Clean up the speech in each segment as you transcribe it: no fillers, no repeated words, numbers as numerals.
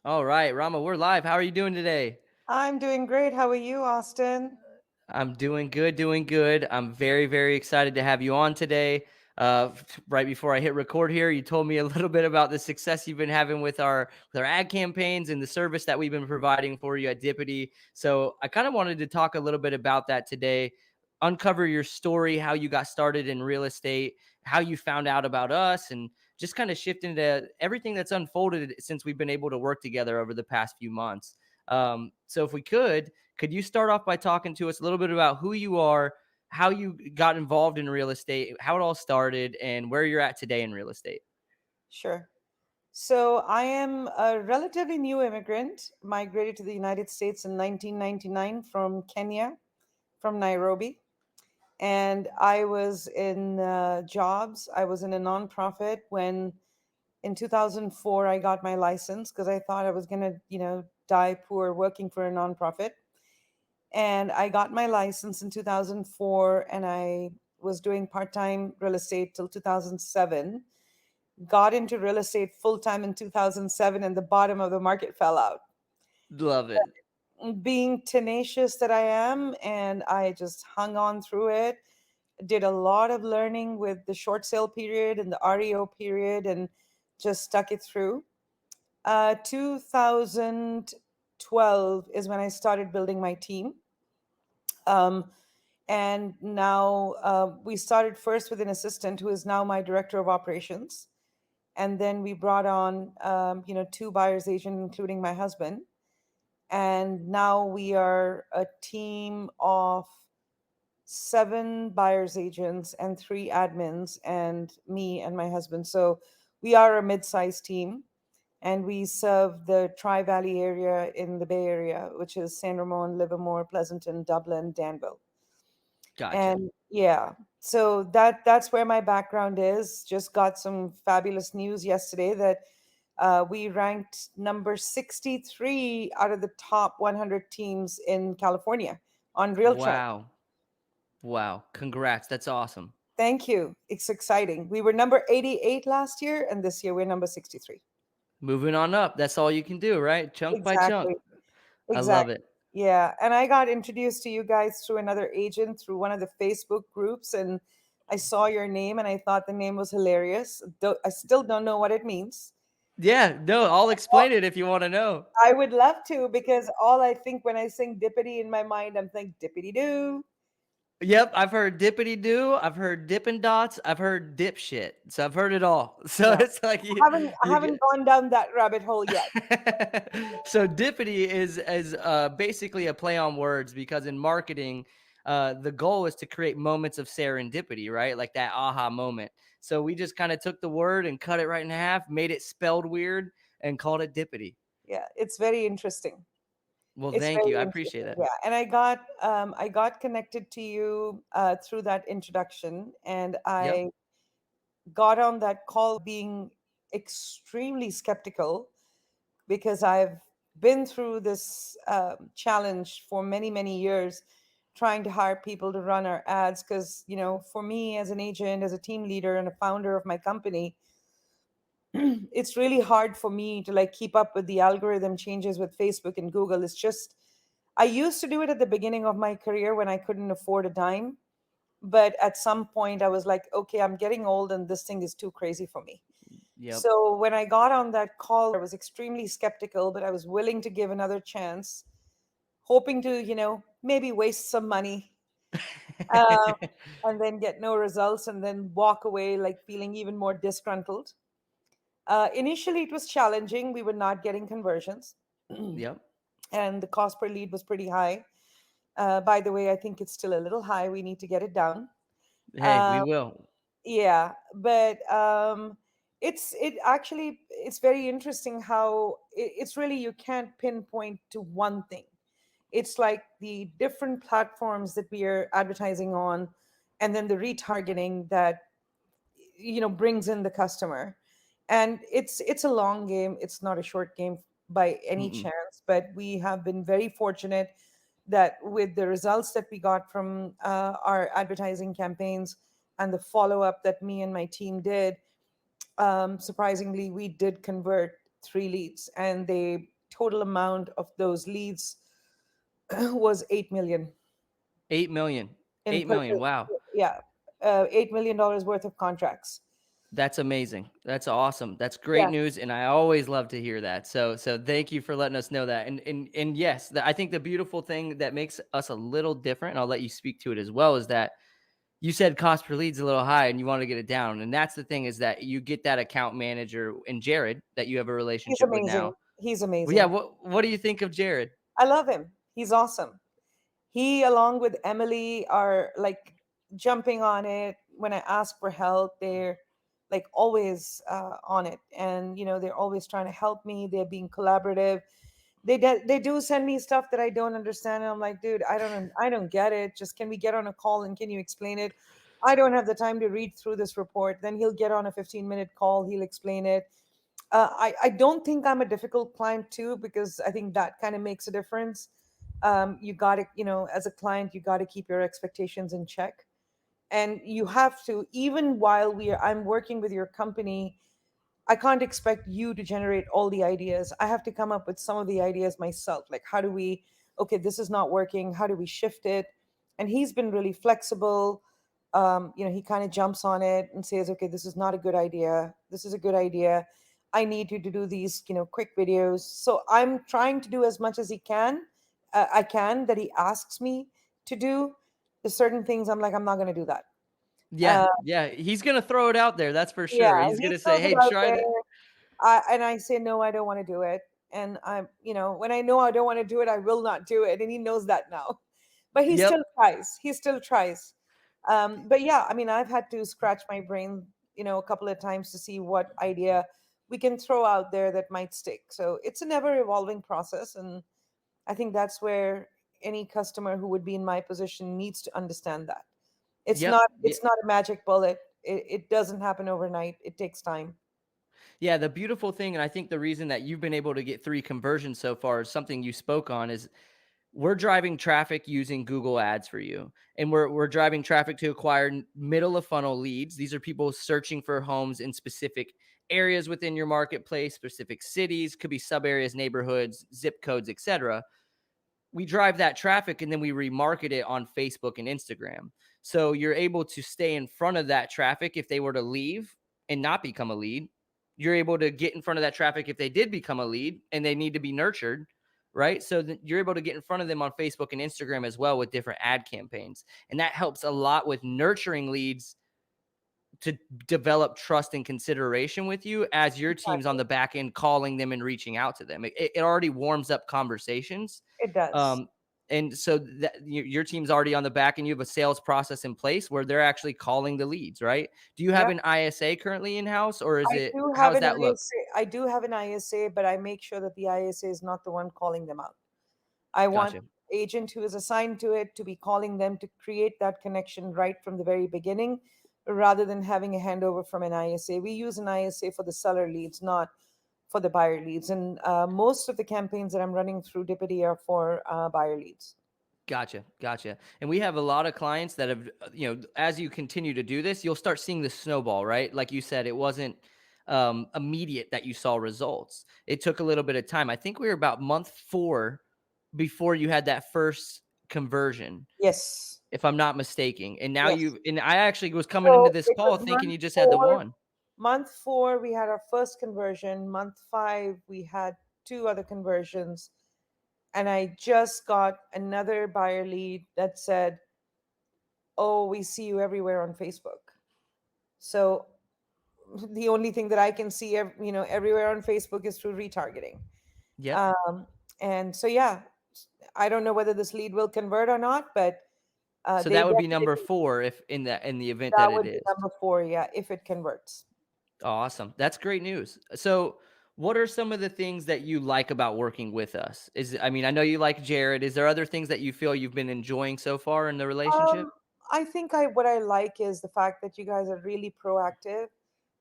All right, Rama, we're live. How are you doing today? I'm doing great. How are you, Austin? I'm doing good, doing good. I'm very, very excited to have you on today. Right before I hit record here, you told me a little bit about the success you've been having with our ad campaigns and the service that we've been providing for you at Dippity. So I kind of wanted to talk a little bit about that today. Uncover your story, how you got started in real estate, how you found out about us, and just kind of shift into everything that's unfolded since we've been able to work together over the past few months. So if we could you start off by talking to us a little bit about who you are, how you got involved in real estate, how it all started, and where you're at today in real estate? Sure. So, I am a relatively new immigrant, migrated to the United States in 1999 from Kenya, from Nairobi. And I was in jobs. I was in a nonprofit when in 2004 I got my license because I thought I was going to, die poor working for a nonprofit. And I got my license in 2004 and I was doing part time real estate till 2007. Got into real estate full time in 2007 and the bottom of the market fell out. Love it. Being tenacious that I am, and I just hung on through it, did a lot of learning with the short sale period and the REO period, and just stuck it through. 2012 is when I started building my team. Um, and now we started first with an assistant who is now my director of operations, and then we brought on two buyers agent including my husband, and now we are a team of seven buyers agents and three admins and me and my husband. So we are a mid-sized team, and we serve the Tri-Valley area in the Bay Area, which is San Ramon, Livermore, Pleasanton, Dublin, Danville. Gotcha. And yeah, so that's where my background is. Just got some fabulous news yesterday that we ranked number 63 out of the top 100 teams in California on RealTrend. Wow. Wow. Congrats. That's awesome. Thank you. It's exciting. We were number 88 last year, and this year we're number 63. Moving on up. That's all you can do, right? Chunk by chunk. Exactly. I love Exactly. it. Yeah. And I got introduced to you guys through another agent through one of the Facebook groups. And I saw your name and I thought the name was hilarious. Though I still don't know what it means. Yeah, no, I'll explain it if you want to know. I would love to because all I think when I sing Dippity in my mind, I'm thinking Dippity doo. Yep, I've heard dippity do, I've heard dippin' dots, I've heard dipshit. So I've heard it all. So Yeah. it's like I you haven't get gone down that rabbit hole yet. so Dippity is basically a play on words because in marketing, the goal is to create moments of serendipity, right? Like that aha moment. So we just kind of took the word and cut it right in half, made it spelled weird, and called it Dippity. Yeah, it's very interesting. Well, It's thank you. very I appreciate interesting. it. Yeah. And I got connected to you through that introduction, and Yep. I got on that call being extremely skeptical because I've been through this challenge for many, many years trying to hire people to run our ads. Because, for me as an agent, as a team leader, and a founder of my company, it's really hard for me to like keep up with the algorithm changes with Facebook and Google. It's just, I used to do it at the beginning of my career when I couldn't afford a dime. But at some point, I was like, okay, I'm getting old and this thing is too crazy for me. Yep. So when I got on that call, I was extremely skeptical, but I was willing to give another chance, hoping to, maybe waste some money uh, and then get no results and then walk away like feeling even more disgruntled. Initially, it was challenging. We were not getting conversions, Yep. and the cost per lead was pretty high. By the way, I think it's still a little high. We need to get it down. Hey, we Uh, will. yeah, but it's very interesting how it's really you can't pinpoint to one thing. It's like the different platforms that we are advertising on, and then the retargeting that brings in the customer. And it's a long game, it's not a short game by any Mm-mm. chance, but we have been very fortunate that with the results that we got from our advertising campaigns and the follow up that me and my team did, surprisingly we did convert three leads, and the total amount of those leads was 8 million 8 million. in 8 million. purchase. Wow. Yeah, $8 million worth of contracts. That's amazing. That's awesome. That's great Yeah, news, and I always love to hear that. So thank you for letting us know that. And yes, I think the beautiful thing that makes us a little different, and I'll let you speak to it as well, is that you said cost per lead's a little high and you want to get it down. And that's the thing, is that you get that account manager and Jared that you have a he's relationship with amazing. now. He's Well, yeah, amazing. what do you think of Jared? I love him. He's awesome. He, along with Emily, are like jumping on it. When I ask for help, they're like always on it, and they're always trying to help me. They're being collaborative. They do send me stuff that I don't understand, and I'm like, dude, I don't get it. Just, can we get on a call and can you explain it? I don't have the time to read through this report. Then he'll get on a 15-minute call. He'll explain it. I don't think I'm a difficult client too, because I think that kind of makes a difference. You got to, as a client, you got to keep your expectations in check, and you have to, even while I'm working with your company, I can't expect you to generate all the ideas. I have to come up with some of the ideas myself. Like, how do we, okay, this is not working. How do we shift it? And he's been really flexible. He kind of jumps on it and says, okay, this is not a good idea. This is a good idea. I need you to do these, quick videos. So I'm trying to do as much as I can, that he asks me to do. There's certain things I'm like, I'm not going to do that. Yeah, Uh, yeah, he's gonna throw it out there. That's for yeah, sure. He's he gonna say, throws it "Hey, out try there. that." And I say, no, I don't want to do it. And when I know I don't want to do it, I will not do it. And he knows that now. But he Yep, still tries. He still tries. But yeah, I mean, I've had to scratch my brain, a couple of times to see what idea we can throw out there that might stick. So it's a never evolving process. And I think that's where any customer who would be in my position needs to understand that. It's yep, not, it's not a magic bullet. It doesn't happen overnight. It takes time. yeah. The beautiful thing, and I think the reason that you've been able to get 3 conversions so far is something you spoke on, is we're driving traffic using Google Ads for you, and we're driving traffic to acquire middle of funnel leads. These are people searching for homes in specific areas within your marketplace, specific cities, could be sub areas, neighborhoods, zip codes, etc. We drive that traffic and then we remarket it on Facebook and Instagram. So you're able to stay in front of that traffic if they were to leave and not become a lead. You're able to get in front of that traffic if they did become a lead and they need to be nurtured, right? So that you're able to get in front of them on Facebook and Instagram as well with different ad campaigns. And that helps a lot with nurturing leads to develop trust and consideration with you as your team's on Exactly. the back end calling them and reaching out to them. It already warms up conversations. It does. Um, and so that your team's already on the back and you have a sales process in place where they're actually calling the leads, right? Do you have Yeah. an ISA currently in house, or is I it, do how have does an that look? ISA. I do have an ISA, but I make sure that the ISA is not the one calling them out. I want Gotcha. the agent who is assigned to it to be calling them to create that connection right from the very beginning, rather than having a handover from an ISA. We use an ISA for the seller leads, not for the buyer leads. And most of the campaigns that I'm running through Dippity are for buyer leads. Gotcha, gotcha. And we have a lot of clients that have, as you continue to do this, you'll start seeing the snowball, right? Like you said, it wasn't immediate that you saw results. It took a little bit of time. I think we were about month 4 before you had that first conversion, Yes. if I'm not mistaken. And now Yes. and I actually was coming into So this it was call thinking month you just had the four. one. Month four, we had our first conversion. Month five, we had two other conversions. And I just got another buyer lead that said, oh, we see you everywhere on Facebook. So the only thing that I can see, everywhere on Facebook is through retargeting. Yep. Um, and so, yeah, I don't know whether this lead will convert or not, but So they that would be number definitely, 4 if in the event that that it would be is. number four. Yeah, if it converts. Awesome. That's great news. So, what are some of the things that you like about working with us? I mean, I know you like Jared. Is there other things that you feel you've been enjoying so far in the relationship? Um, I think what I like is the fact that you guys are really proactive.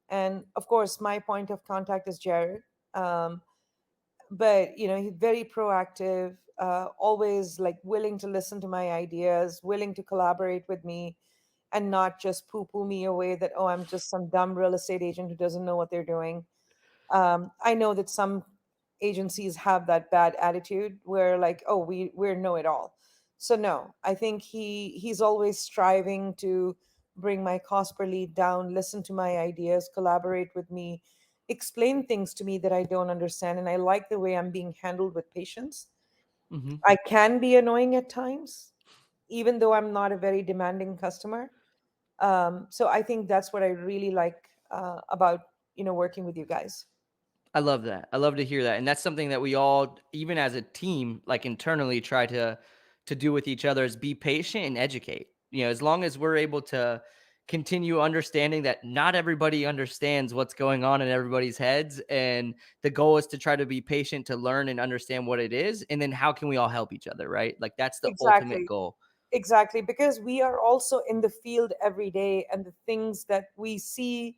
And of course, my point of contact is Jared. Um, but he's very proactive, always like willing to listen to my ideas, willing to collaborate with me, and not just poo-poo me away that, oh, I'm just some dumb real estate agent who doesn't know what they're doing. I know that some agencies have that bad attitude where like, oh, we're know it all. So no, I think he's always striving to bring my cost per lead down, listen to my ideas, collaborate with me, explain things to me that I don't understand, and I like the way I'm being handled with patience. Hmm. I can be annoying at times, even though I'm not a very demanding customer. So I think that's what I really like about working with you guys. I love that. I love to hear that. And that's something that we all, even as a team, like internally try to do with each other is be patient and educate. As long as we're able to continue understanding that not everybody understands what's going on in everybody's heads. And the goal is to try to be patient to learn and understand what it is. And then how can we all help each other, right? Like that's the ultimate Exactly. goal. Exactly, because we are also in the field every day, and the things that we see,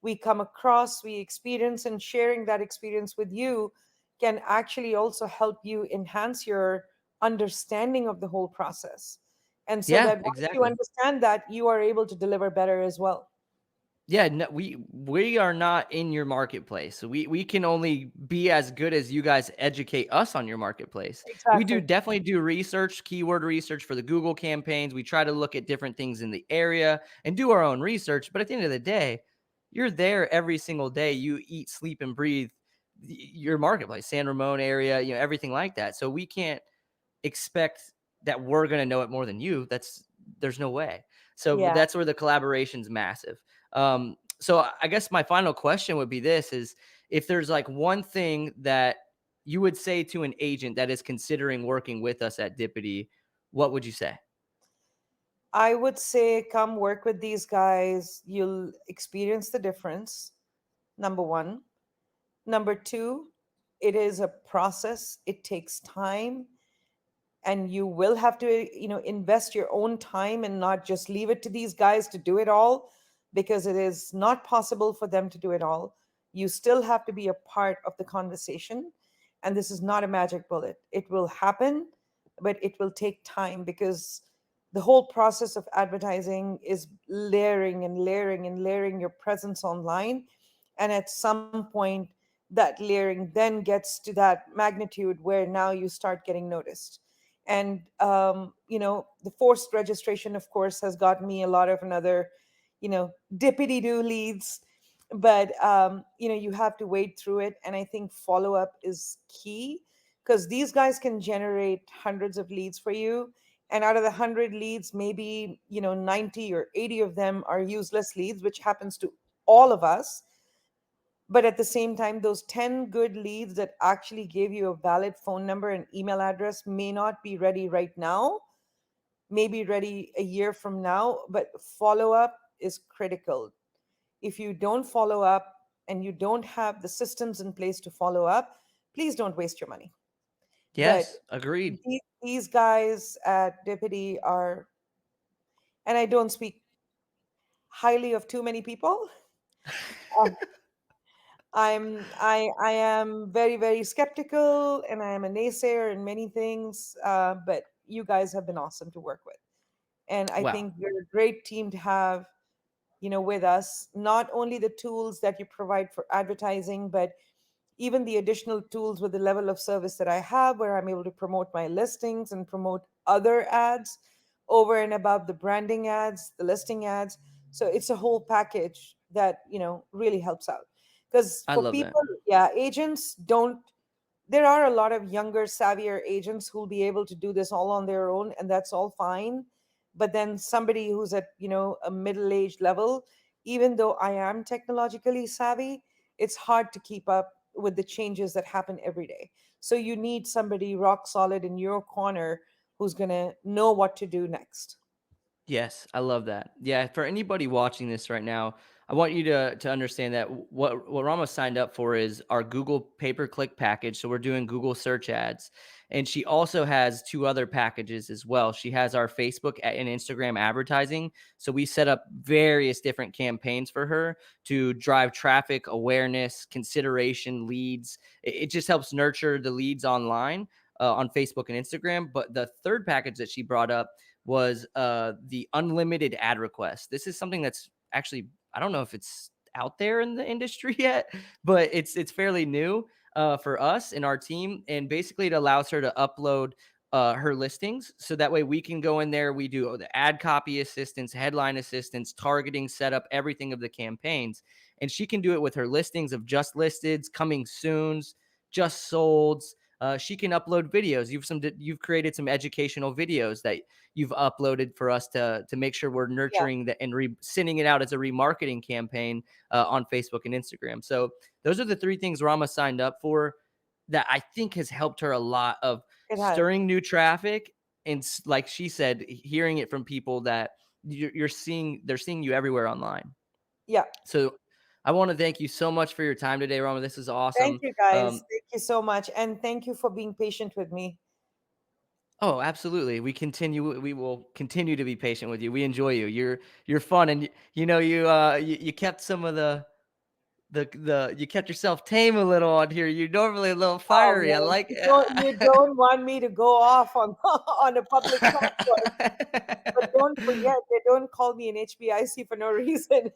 we come across, we experience, and sharing that experience with you can actually also help you enhance your understanding of the whole process. And so Yeah, that once you exactly. understand that, you are able to deliver better as well. Yeah, no, we are not in your marketplace. So we can only be as good as you guys educate us on your marketplace. We do Exactly. definitely do research, keyword research for the Google campaigns. We try to look at different things in the area and do our own research. But at the end of the day, you're there every single day. You eat, sleep, and breathe your marketplace, San Ramon area, everything like that. So we can't expect that we're going to know it more than you. There's no way. So Yeah. that's where the collaboration's massive. So I guess my final question would be this is if there's like one thing that you would say to an agent that is considering working with us at Dippity, what would you say? I would say come work with these guys. You'll experience the difference, number one. Number two, it is a process, it takes time, and you will have to invest your own time and not just leave it to these guys to do it all, because it is not possible for them to do it all. You still have to be a part of the conversation, and this is not a magic bullet. It will happen, but it will take time, because the whole process of advertising is layering and layering and layering your presence online, and at some point that layering then gets to that magnitude where now you start getting noticed. And the forced registration, of course, has got me a lot of another dippity do leads. But you have to wade through it, and I think follow up is key, because these guys can generate hundreds of leads for you, and out of the 100 leads, maybe 90 or 80 of them are useless leads, which happens to all of us. But at the same time, those 10 good leads that actually gave you a valid phone number and email address may not be ready right now, may be ready a year from now, but follow up is critical. If you don't follow up and you don't have the systems in place to follow up, please don't waste your money. But Yes, agreed. these guys at Dippity are, and I don't speak highly of too many people. I am very, very skeptical, and I am a naysayer in many things. But you guys have been awesome to work with, and I Wow. think you're a great team to have with us. Not only the tools that you provide for advertising, but even the additional tools with the level of service that I have, where I'm able to promote my listings and promote other ads over and above the branding ads, the listing ads. So it's a whole package that, really helps out. Because I for love that. people, yeah, agents don't, there are a lot of younger, savvier agents who'll be able to do this all on their own, and that's all fine. But then somebody who's at, a middle-aged level, even though I am technologically savvy, it's hard to keep up with the changes that happen every day. So you need somebody rock solid in your corner who's going to know what to do next. Yes, I love that. Yeah, for anybody watching this right now, I want you to understand that what Rama signed up for is our Google pay-per-click package. So we're doing Google search ads, and she also has two other packages as well. She has our Facebook and Instagram advertising. So we set up various different campaigns for her to drive traffic, awareness, consideration, leads. It just helps nurture the leads online on Facebook and Instagram. But the third package that she brought up was the unlimited ad request. This is something that's actually, I don't know if it's out there in the industry yet, but it's fairly new for us and our team. And basically, it allows her to upload her listings, so that way we can go in there. We do the ad copy assistance, headline assistance, targeting, setup, everything of the campaigns, and she can do it with her listings of just listeds, coming soon's, just solds. She can upload videos. You've created some educational videos that you've uploaded for us to make sure we're Yeah, nurturing that and sending it out as a remarketing campaign on Facebook and Instagram. So those are the three things Rama signed up for that I think has helped her a lot of it has. stirring new traffic and, like she said, hearing it from people that you're seeing, they're seeing you everywhere online. Yeah. So I want to thank you so much for your time today, Rama. This is Thank awesome. you, guys. Thank you so much. And thank you for being patient with me. Oh, absolutely. We will continue to be patient with you. We enjoy you. You're fun, and you kept some of the you kept yourself tame a little on here. You're normally a little Oh fiery. I man, like you don't want me to go off on on a public platform, but don't forget they don't call me an HBIC for no reason.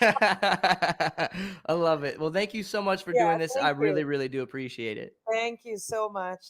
I love it. Well, thank you so much for Yeah, doing this. I thank really, you. really do appreciate it. Thank you so much.